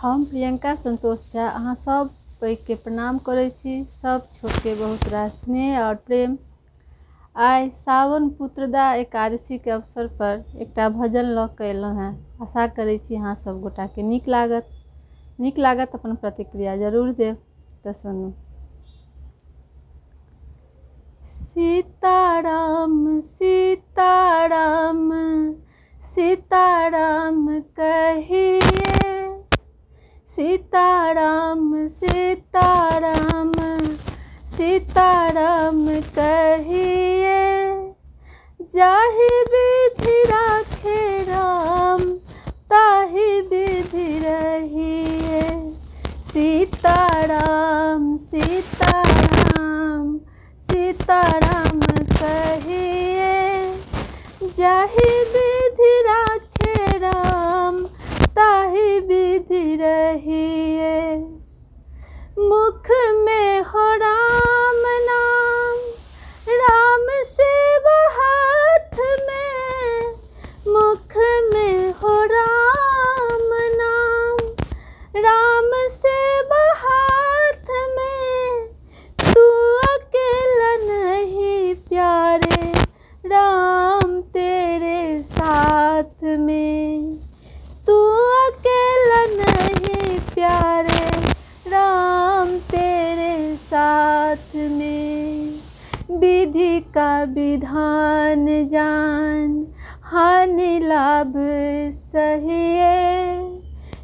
हम प्रियंका संतोष झा अहाँ सब के प्रणाम करै छी। सब छोट के बहुत रास स्नेह और प्रेम। आइ सावन पुत्रदा एकादशी के अवसर पर एकटा भजन ल के एलहुँ हैं। आशा करै छी अहाँ सब गोटा के नीक लागत अपन प्रतिक्रिया जरूर देव। तो सुनू। सीताराम सीताराम सीताराम कहिए, सीताराम सीताराम सीताराम कहिए, जाहि विधि राखे राम ताहि विधि रहिए। सीताराम सीताराम सीताराम कहिए, जाहि विधि राखे राम ताहि विधि रहिए। मुख में हो राम नाम, राम सेव हाथ में। मुख में हो राम नाम, राम सेव हाथ में। तू अकेला नहीं प्यारे, राम तेरे साथ में। तू अकेला नहीं प्यारे, राम तेरे साथ में। विधि का विधान जान, हानि लाभ सहिए।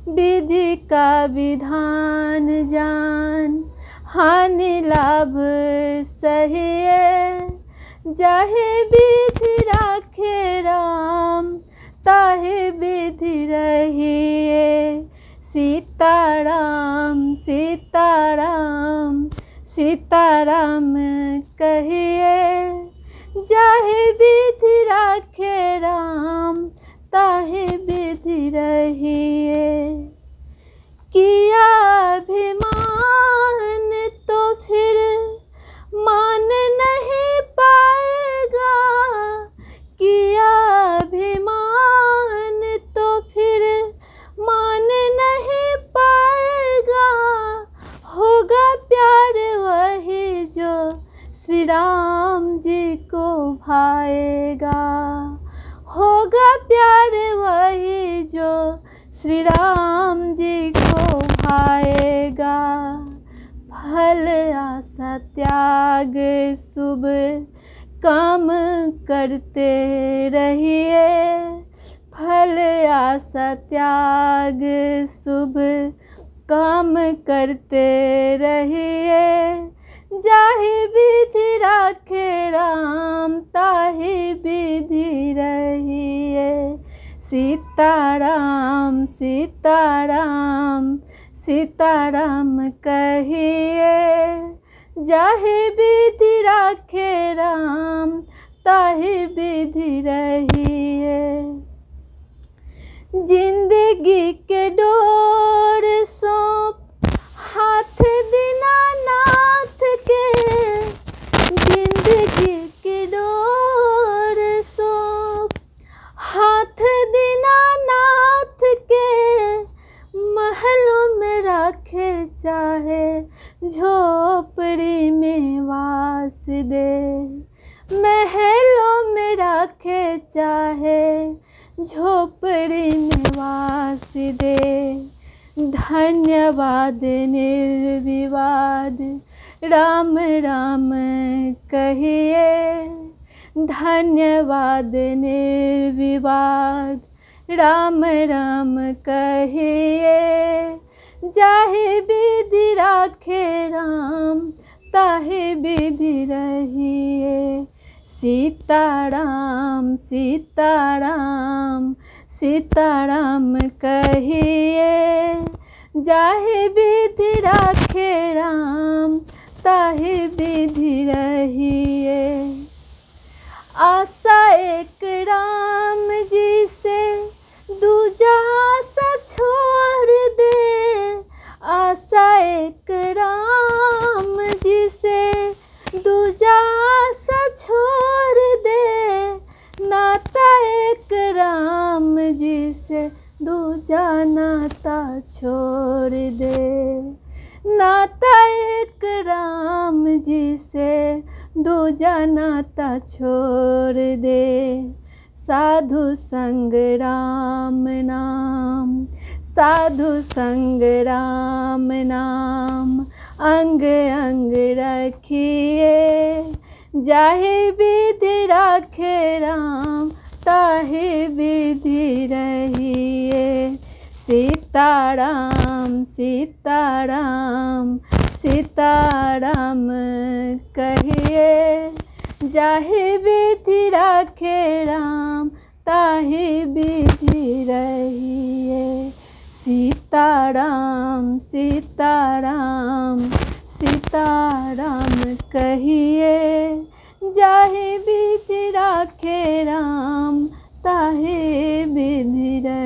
विधि का विधान जान, हानि लाभ सहिए। जाहि विधि राखे राम ताहि विधि रहिए। सीताराम सीताराम सीताराम कहिए, जाहि विधि राखे राम ताहि विधि रहिए। किया अभिमान तो फिर मान नहीं पाएगा। किया अभिमान तो फिर मान नहीं पाएगा। होगा प्यार वही जो श्री राम जी को भाएगा। होगा प्यार वही जो श्री राम जी को भाएगा। फल आशा त्याग शुभ काम करते रहिए। फल आशा त्याग शुभ काम करते रहिए। जाहि विधि राखे राम ताहि विधि रहिए। सीताराम सीताराम सीताराम कहिए, जाहि विधि राखे राम ताहि विधि रहिए। जिंदगी के डोर सौंप हाथ दीनानाथ के। जिंदगी के डोर सौंप हाथ दीनानाथ के। महलों में रखे चाहे झोपड़ी में वास दे। महलों में रखे चाहे झोपड़ी में वास दे। धन्यवाद निर्विवाद राम राम कहिए। धन्यवाद निर्विवाद राम राम कहिए। जाहि विधि राखे राम ताहि विधि रहिए। सीताराम सीताराम सीताराम कहिए, जाहि विधि राखे राम ताहि विधि रहिए। आशा एक राम जी से दूजा आशा छोड़ दे। आशा एक राम जी से दूजा आशा छोड़ दे। नाता एक राम जी से से दूजा नाता छोड़ दे। नाता एक राम जी से दूजा नाता छोड़ दे। साधु संग राम नाम, साधु संग राम नाम, अंग अंग रखिए। जाहे विधि राखे राम, ताहे विधि रहिए। सीताराम सीताराम सीताराम कहिए। जाहे विधि राखे राम, ताहे विधि रहिए। सीताराम सीताराम सीताराम कहिए। जाहे विधि राखे राम, ताहे विधि रहिए।